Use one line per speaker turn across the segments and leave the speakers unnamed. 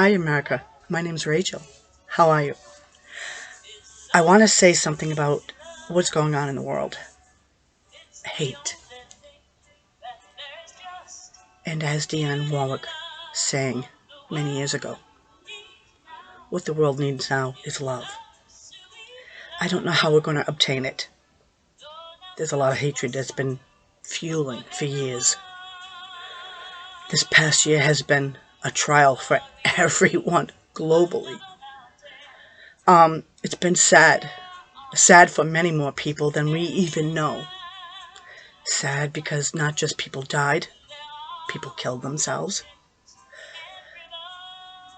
Hi, America. My name's Rachel. How are you? I want to say something about what's going on in the world. Hate. And as Dionne Warwick sang many years ago, what the world needs now is love. I don't know how we're going to obtain it. There's a lot of hatred that's been fueling for years. This past year has been a trial for everyone globally. It's been sad. Sad for many more people than we even know. Sad because not just people died, people killed themselves.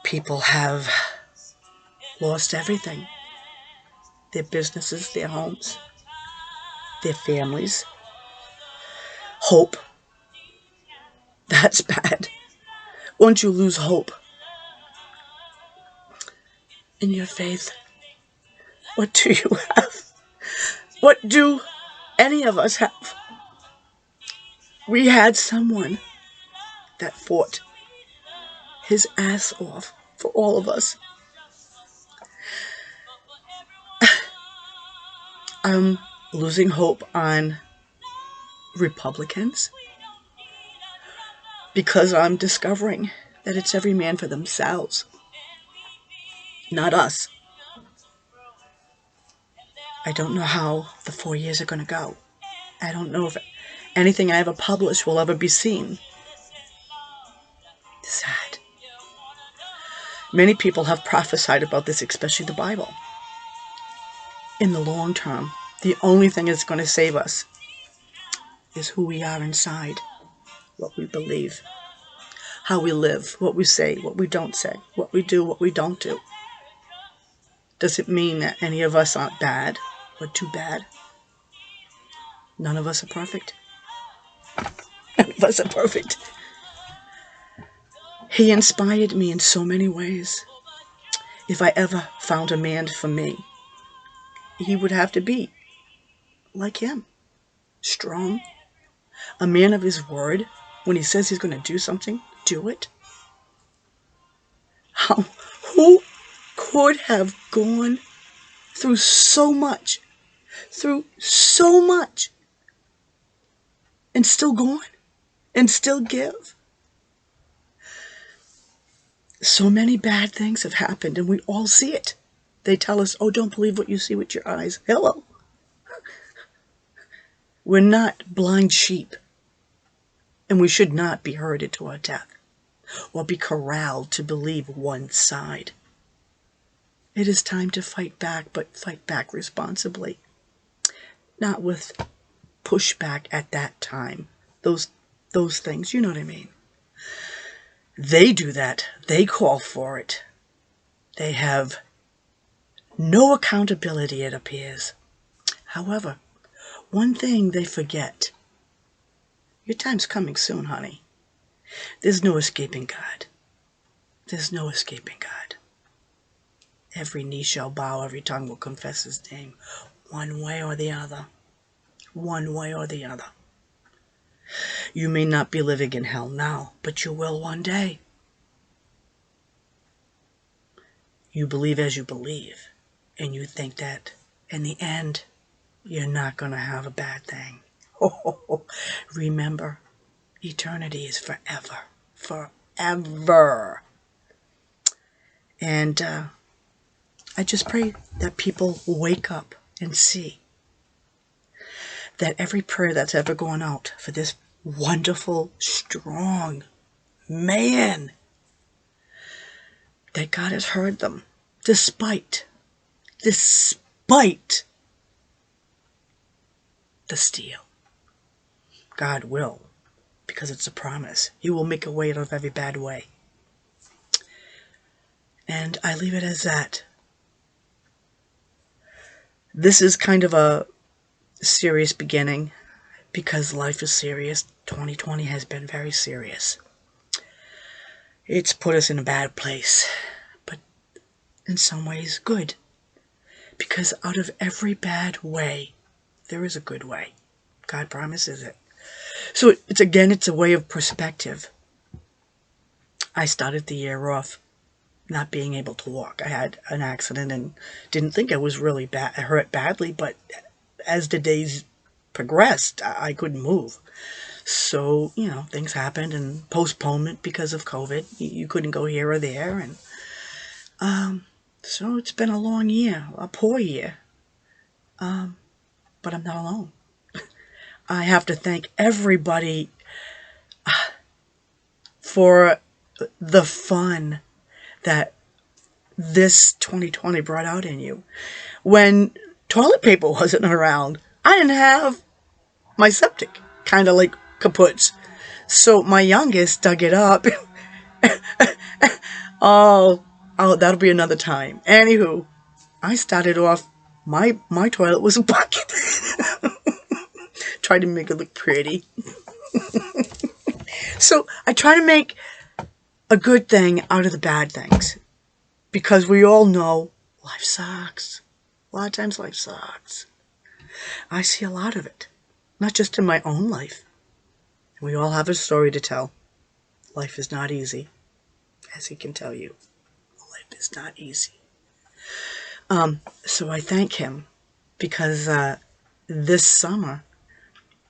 People have lost everything. Their businesses, their homes, their families. Hope. That's bad. Once you lose hope in your faith, what do you have? What do any of us have? We had someone that fought his ass off for all of us. I'm losing hope on Republicans because I'm discovering that it's every man for themselves, not us. I don't know how the 4 years are going to go. I don't know if anything I ever publish will ever be seen. Sad. Many people have prophesied about this, especially the Bible. In the long term, the only thing that's going to save us is who we are inside, what we believe, how we live, what we say, what we don't say, what we do, what we don't do. Does it mean that any of us aren't bad or too bad? None of us are perfect. None of us are perfect. He inspired me in so many ways. If I ever found a man for me, he would have to be like him. Strong. A man of his word. When he says he's going to do something, do it. Who could have gone through so much, and still go on, and still give? So many bad things have happened, and we all see it. They tell us, oh, don't believe what you see with your eyes. Hello. We're not blind sheep, and we should not be herded to our death or be corralled to believe one side. It is time to fight back, but fight back responsibly, not with pushback at that time. Those things, you know what I mean. They do that. They call for it. They have no accountability, it appears. However, one thing they forget. Your time's coming soon, honey. There's no escaping God. There's no escaping God. Every knee shall bow, every tongue will confess his name, one way or the other. One way or the other. You may not be living in hell now, but you will one day. You believe as you believe, and you think that in the end, you're not going to have a bad thing. Remember, eternity is forever. Forever. And I just pray that people wake up and see that every prayer that's ever gone out for this wonderful, strong man, that God has heard them, despite the steel. God will, because it's a promise. He will make a way out of every bad way. And I leave it as that. This is kind of a serious beginning, because life is serious. 2020 has been very serious. It's put us in a bad place, but in some ways good. Because out of every bad way, there is a good way. God promises it. So it's a way of perspective. I started the year off not being able to walk. I had an accident and didn't think I was really hurt badly, but as the days progressed, I couldn't move. So, things happened and postponement because of COVID. You couldn't go here or there. And so it's been a long year, a poor year. But I'm not alone. I have to thank everybody for the fun that this 2020 brought out in you. When toilet paper wasn't around, I didn't have my septic, kind of like kaputs. So my youngest dug it up. oh, that'll be another time. Anywho, I started off, my toilet was a bucket. Tried to make it look pretty. So I try to make a good thing out of the bad things. Because we all know life sucks. A lot of times life sucks. I see a lot of it. Not just in my own life. We all have a story to tell. Life is not easy. As he can tell you. Life is not easy. So I thank him. Because this summer,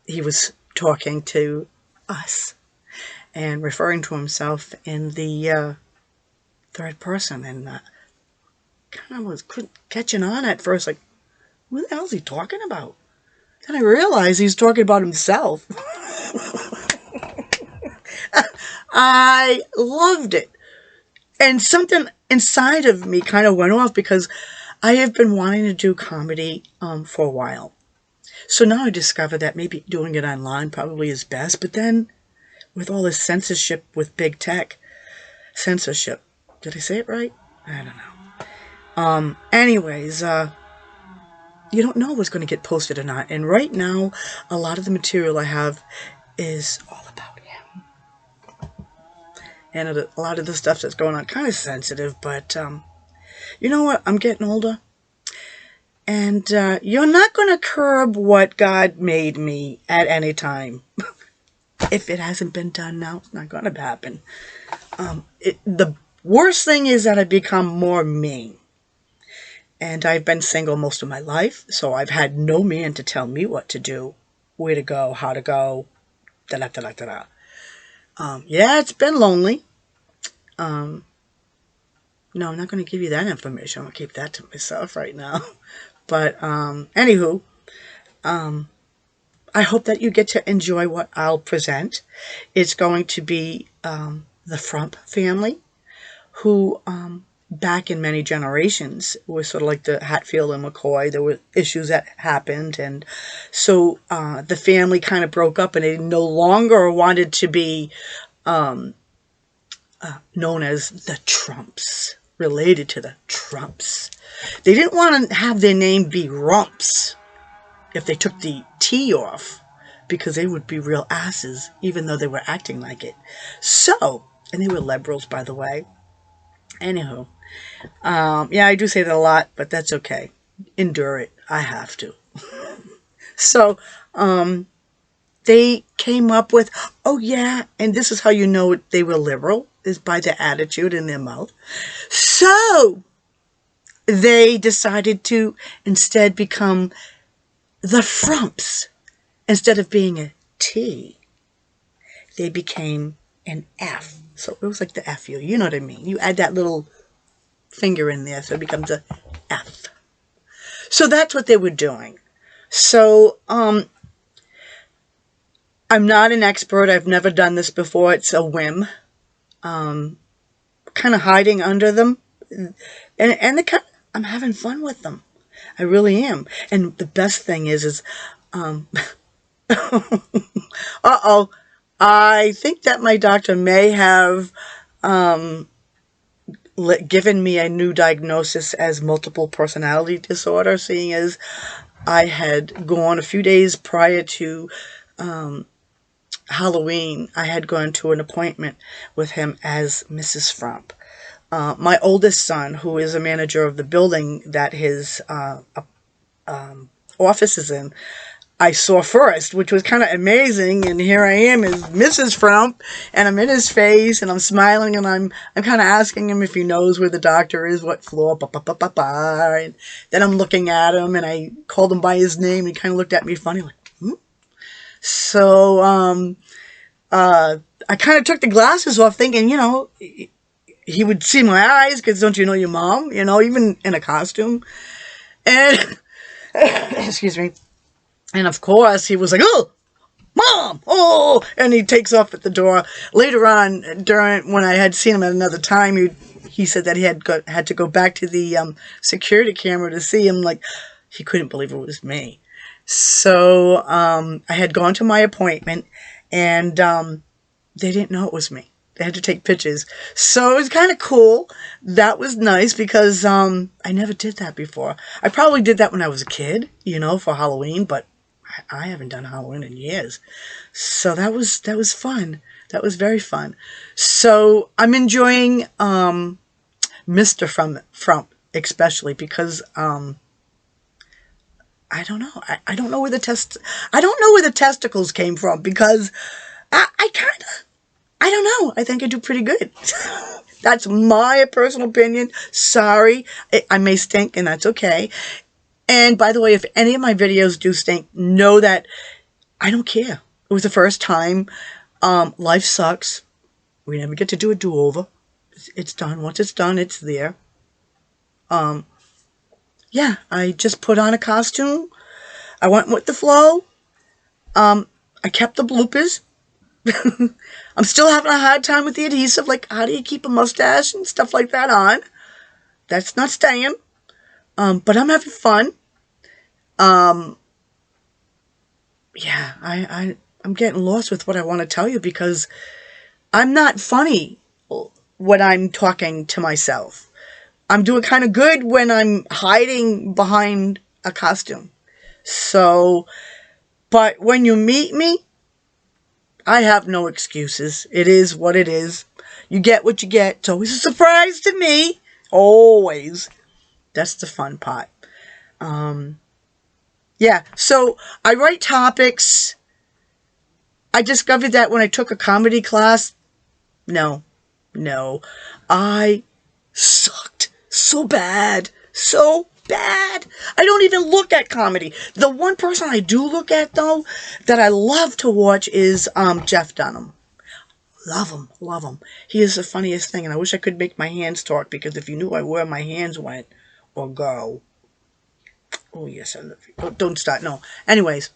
he was talking to us. And referring to himself in the third person. And kind of was catching on at first. Like, what the hell is he talking about? Then I realized he's talking about himself. I loved it. And something inside of me kind of went off because I have been wanting to do comedy for a while. So now I discovered that maybe doing it online probably is best. But then with all this censorship with big tech, censorship, did I say it right? I don't know. Anyways, you don't know what's going to get posted or not. And right now, a lot of the material I have is all about him. And a lot of the stuff that's going on, kind of sensitive, but you know what? I'm getting older. And you're not going to curb what God made me at any time. If it hasn't been done now, it's not going to happen. The worst thing is that I become more me. And I've been single most of my life, so I've had no man to tell me what to do, where to go, how to go, da-da-da-da-da-da. Yeah, it's been lonely. No, I'm not going to give you that information. I'm going to keep that to myself right now. But, anywho, I hope that you get to enjoy what I'll present. It's going to be the Frump family, who back in many generations were sort of like the Hatfield and McCoy. There were issues that happened, and so the family kind of broke up, and they no longer wanted to be known as the Trumps, related to the Trumps. They didn't want to have their name be Rumps if they took the T off, because they would be real asses, even though they were acting like it. So, and they were liberals, by the way. Anywho, yeah, I do say that a lot, but that's okay. Endure it. I have to. So, they came up with, oh yeah, and this is how you know they were liberal, is by their attitude in their mouth. So, they decided to instead become the Frumps. Instead of being a T, they became an F. So it was like the F you know what I mean? You add that little finger in there, so it becomes a F. So that's what they were doing. So, I'm not an expert. I've never done this before. It's a whim. Kind of hiding under them. And I'm having fun with them. I really am. And the best thing is uh-oh, I think that my doctor may have given me a new diagnosis as multiple personality disorder, seeing as I had gone a few days prior to Halloween. I had gone to an appointment with him as Mrs. Frump. My oldest son, who is a manager of the building that his office is in, I saw first, which was kind of amazing. And here I am as Mrs. Frump, and I'm in his face, and I'm smiling, and I'm kind of asking him if he knows where the doctor is, what floor, and then I'm looking at him, and I called him by his name, and he kind of looked at me funny, like, hmm? So, I kind of took the glasses off thinking, you know, he would see my eyes, because don't you know your mom, you know, even in a costume. And, excuse me. And of course, he was like, oh, Mom, oh, and he takes off at the door. Later on, when I had seen him at another time, he said that he had to go back to the security camera to see him. Like, he couldn't believe it was me. So I had gone to my appointment, and they didn't know it was me. They had to take pictures. So it was kind of cool. That was nice because I never did that before. I probably did that when I was a kid, you know, for Halloween, but I haven't done Halloween in years. So that was fun. That was very fun. So I'm enjoying Mr. Frump especially because I don't know. I don't know where the testicles came from because I don't know. I think I do pretty good. That's my personal opinion. Sorry. I may stink, and that's okay. And by the way, if any of my videos do stink, know that I don't care. It was the first time. Life sucks. We never get to do a do-over. It's done. Once it's done, it's there. Yeah, I just put on a costume. I went with the flow. I kept the bloopers. I'm still having a hard time with the adhesive. Like, how do you keep a mustache and stuff like that on? That's not staying. But I'm having fun. Yeah, I'm getting lost with what I want to tell you because I'm not funny when I'm talking to myself. I'm doing kind of good when I'm hiding behind a costume. So, but when you meet me, I have no excuses. It is what it is. You get what you get. It's always a surprise to me. Always. That's the fun part. Yeah, so I write topics. I discovered that when I took a comedy class. No. I sucked so bad. So bad. I don't even look at comedy. The one person I do look at, though, that I love to watch is Jeff Dunham. Love him. He is the funniest thing, and I wish I could make my hands talk, because if you knew where my hands went or go. Oh, yes, I love you. Don't start. No. Anyways.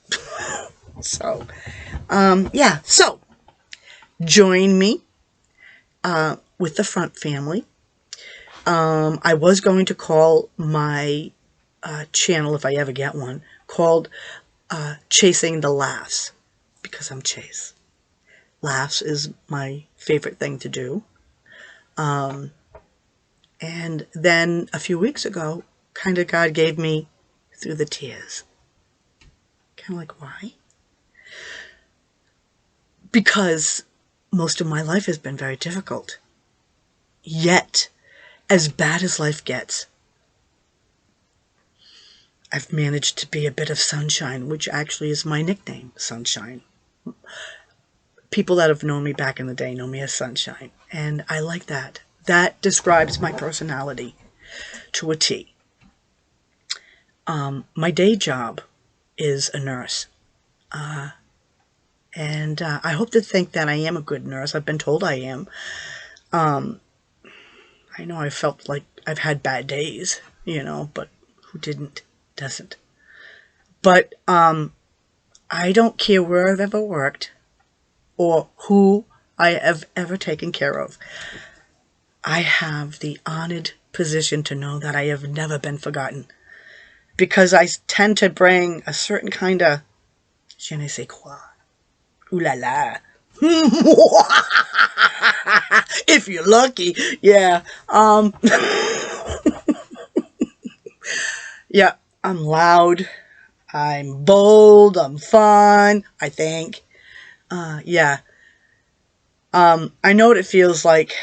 So, yeah. So, join me with the Frump family. I was going to call my channel, if I ever get one, called Chasing the Laughs, because I'm Chase. Laughs is my favorite thing to do. And then a few weeks ago, kind of God gave me Through the Tears. Kind of like, why? Because most of my life has been very difficult. Yet, as bad as life gets, I've managed to be a bit of sunshine, which actually is my nickname, Sunshine. People that have known me back in the day know me as Sunshine, and I like that. That describes my personality to a T. My day job is a nurse, and I hope to think that I am a good nurse. I've been told I am. I know I felt like I've had bad days, you know, but who doesn't. But I don't care where I've ever worked or who I have ever taken care of. I have the honored position to know that I have never been forgotten, because I tend to bring a certain kind of je ne sais quoi. Ooh la la. If you're lucky. Yeah. Yeah, I'm loud. I'm bold. I'm fun, I think. Yeah. I know what it feels like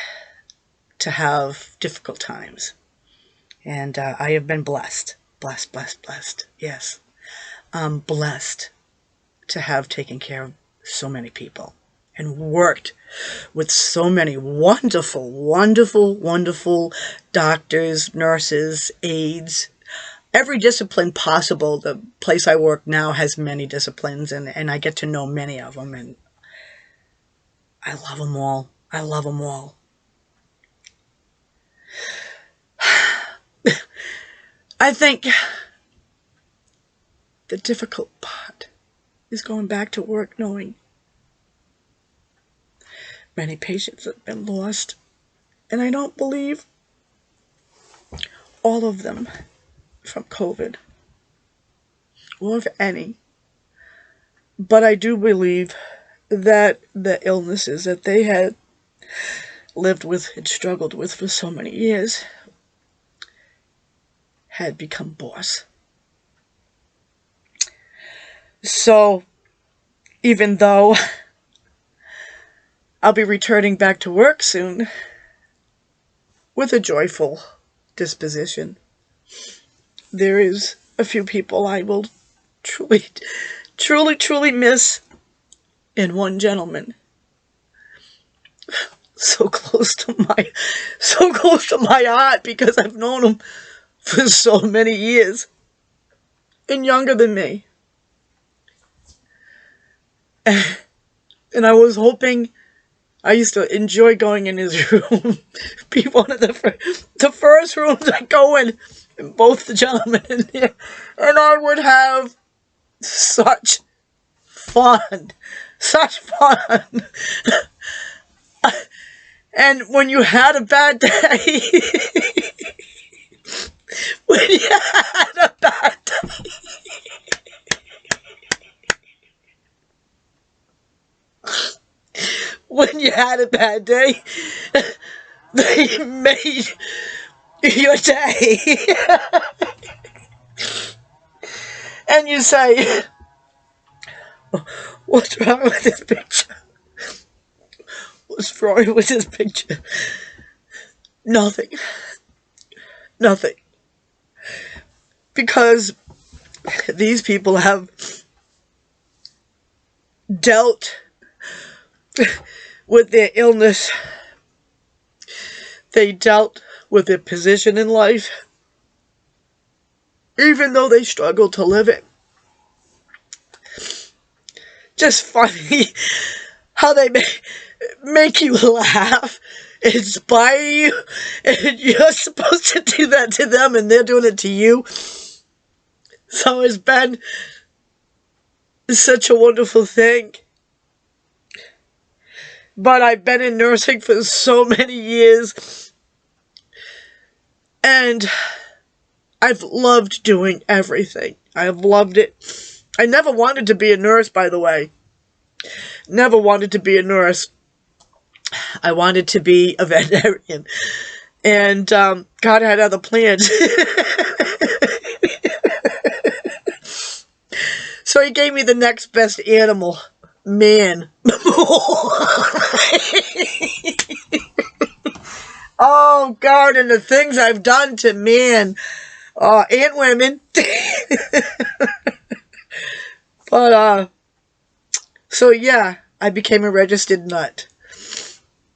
to have difficult times. And I have been blessed. Blessed. Yes. Blessed. to have taken care of so many people and worked with so many wonderful, wonderful, wonderful doctors, nurses, aides, every discipline possible. The place I work now has many disciplines, and I get to know many of them, and I love them all. I love them all. I think the difficult part is going back to work knowing many patients have been lost, and I don't believe all of them from COVID, or if any, but I do believe that the illnesses that they had lived with and struggled with for so many years had become boss. So, even though I'll be returning back to work soon with a joyful disposition, there is a few people I will truly, truly, truly miss, and one gentleman so close to my heart, because I've known him for so many years and younger than me. And I was hoping, I used to enjoy going in his room, be one of the first rooms I go in, and both the gentlemen in there, and I would have such fun. And when you had a bad day, when you had a bad day, when you had a bad day, they made your day. And you say, what's wrong with this picture? What's wrong with this picture? Nothing. Nothing. Because these people have dealt with their illness. They dealt with their position in life, even though they struggled to live it. Just funny how they make you laugh, inspire you, and you're supposed to do that to them, and they're doing it to you. So it's been such a wonderful thing. But I've been in nursing for so many years, and I've loved doing everything. I've loved it. I never wanted to be a nurse, by the way. Never wanted to be a nurse. I wanted to be a veterinarian. And God had other plans. So he gave me the next best animal. Man. Oh, God, and the things I've done to man. And women. But, so yeah, I became a registered nut.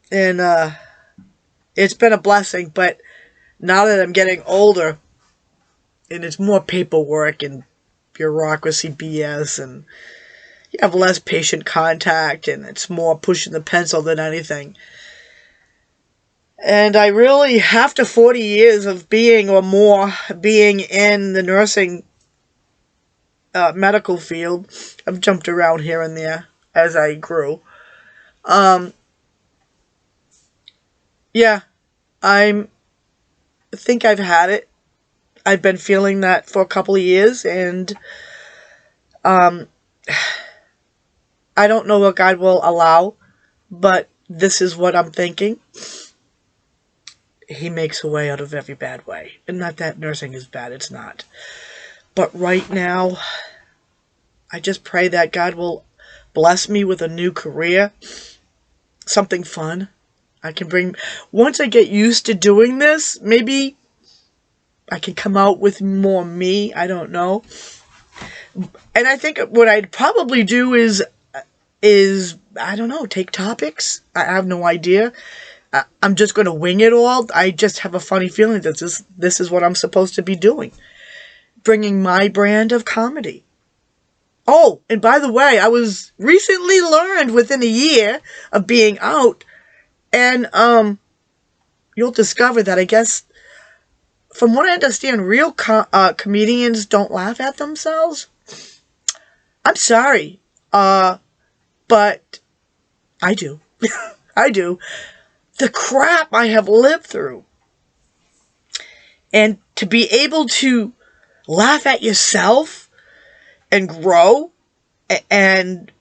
And, it's been a blessing, but now that I'm getting older, and it's more paperwork and bureaucracy BS, and you have less patient contact, and it's more pushing the pencil than anything. And I really, after 40 years of being or more, being in the nursing medical field, I've jumped around here and there as I grew. Yeah, I think I've had it. I've been feeling that for a couple of years, and I don't know what God will allow, but this is what I'm thinking. He makes a way out of every bad way. And not that nursing is bad, it's not. But right now, I just pray that God will bless me with a new career. Something fun. I can bring... Once I get used to doing this, maybe I can come out with more me. I don't know. And I think what I'd probably do is I don't know, take topics. I have no idea. I'm just going to wing it all. I just have a funny feeling that this is what I'm supposed to be doing. Bringing my brand of comedy. Oh, and by the way, I was recently learned within a year of being out, and you'll discover that I guess, from what I understand, real comedians don't laugh at themselves. I'm sorry, but I do. I do. The crap I have lived through, and to be able to laugh at yourself and grow and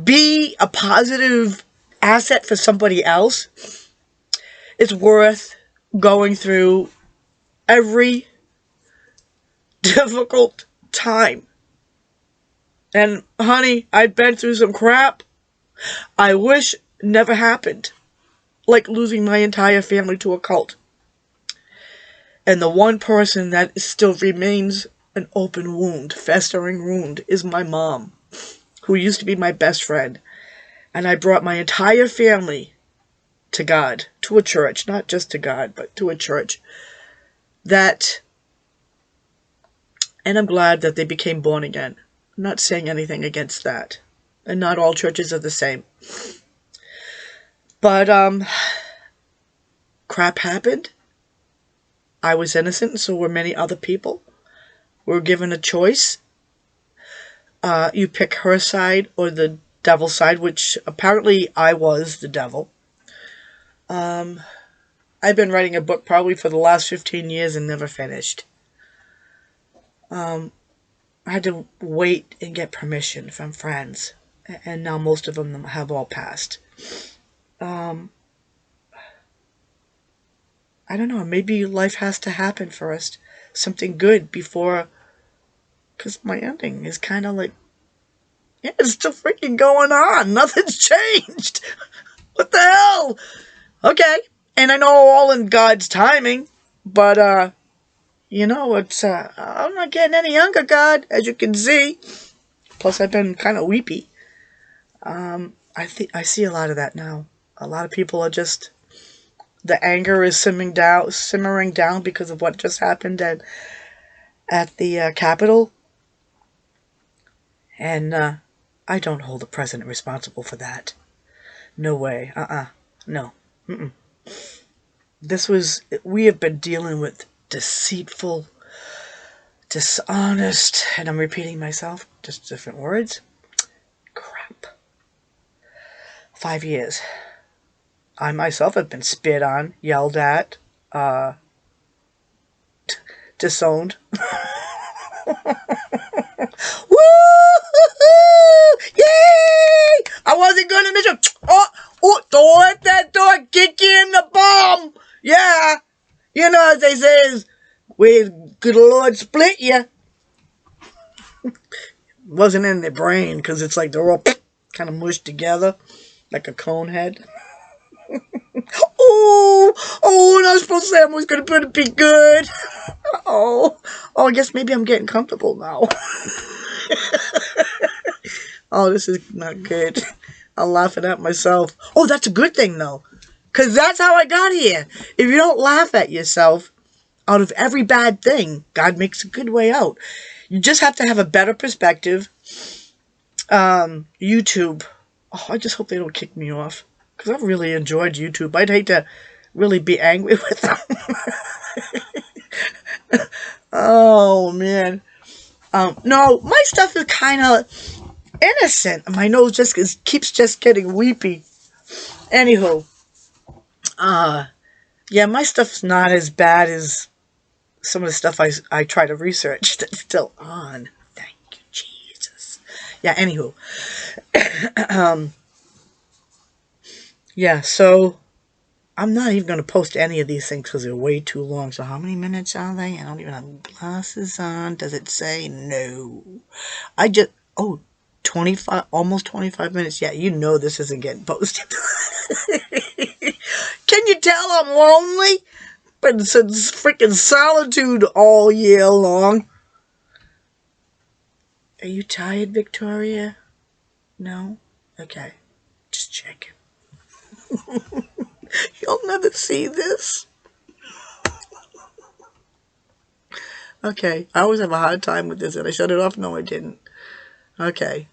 be a positive asset for somebody else is worth going through every difficult time. And honey, I've been through some crap I wish never happened, like losing my entire family to a cult. And the one person that still remains an open wound, festering wound, is my mom, who used to be my best friend. And I brought my entire family to God, to a church, not just to God, but to a church. And I'm glad that they became born again. I'm not saying anything against that. And not all churches are the same. But, crap happened. I was innocent, and so were many other people. We were given a choice. You pick her side or the devil's side, which apparently I was the devil. I've been writing a book probably for the last 15 years and never finished. I had to wait and get permission from friends, and now most of them have all passed. I don't know, maybe life has to happen first. Something good before, because my ending is kind of like, yeah, it's still freaking going on. Nothing's changed. What the hell? Okay. And I know all in God's timing, but, it's, I'm not getting any younger, God, as you can see. Plus, I've been kind of weepy. I see a lot of that now. A lot of people are just, the anger is simmering down because of what just happened at the Capitol. And I don't hold the president responsible for that. No way. No. Mm-mm. We have been dealing with deceitful, dishonest, and I'm repeating myself, just different words. Crap. 5 years. I myself have been spit on, yelled at, disowned. Woo! Yay! I wasn't gonna miss you. Oh, don't let that door kick you in the bum. Yeah. You know, as they say, where good Lord split you. Wasn't in their brain, because it's like they're all kind of mushed together, like a cone head. Oh, and I was supposed to say I was going to be good. Oh, I guess maybe I'm getting comfortable now. Oh, this is not good. I'm laughing at myself. Oh, that's a good thing, though, because that's how I got here. If you don't laugh at yourself, out of every bad thing, God makes a good way out. You just have to have a better perspective. YouTube. Oh, I just hope they don't kick me off, because I've really enjoyed YouTube. I'd hate to really be angry with them. Oh, man. No, my stuff is kind of innocent. My nose keeps getting weepy. Anywho. Yeah, my stuff's not as bad as some of the stuff I try to research that's still on. Thank you, Jesus. Yeah, anywho. Yeah, so I'm not even going to post any of these things because they're way too long. So how many minutes are they? I don't even have glasses on. Does it say? No. 25, almost 25 minutes. Yeah, you know this isn't getting posted. Can you tell I'm lonely? Been since freaking solitude all year long. Are you tired, Victoria? No? Okay. Just checking. You'll never see this. Okay. I always have a hard time with this. Did I shut it off? No, I didn't. Okay.